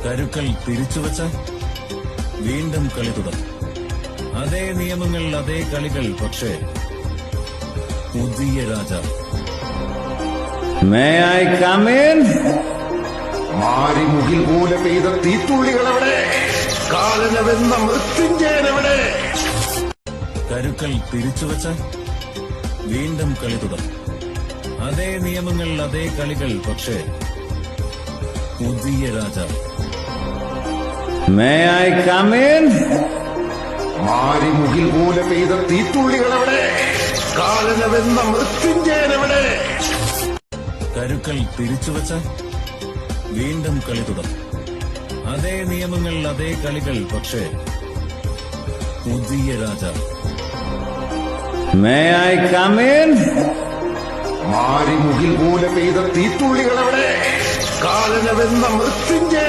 കരുക്കൾ തിരിച്ചുവച്ച വീണ്ടും കളി തുടങ്ങും. അതേ നിയമങ്ങൾ, അതേ കളികൾ, പക്ഷേ പുതിയ രാജാവ്. May I come in? മാരിമുകിൽ പോലെ പെയ്ത തീത്തുള്ളികളെവിടെ? കാലനവെന്ന മൃത്യുഞ്ജയനെവിടെ? കരുക്കൾ തിരിച്ചുവച്ച വീണ്ടും കളി തുടങ്ങും. അതേ നിയമങ്ങൾ, അതേ കളികൾ, പക്ഷേ പുതിയ രാജാവ്. May I come in? മാരിമുകിൽ പോലെ പെയ്ത തീത്തുള്ളികളെവിടെ? കാലനവെന്ന മൃത്യുഞ്ജയനെവിടെ? കരുക്കൾ തിരിച്ചുവച്ച വീണ്ടും കളി തുടങ്ങും. അതേ നിയമങ്ങൾ, അതേ കളികൾ, പക്ഷേ പുതിയ രാജാവ്. May I come in? മാരിമുകിൽ പോലെ പെയ്ത തീത്തുള്ളികളെവിടെ? കാലനവെന്ന മൃത്യുഞ്ജയ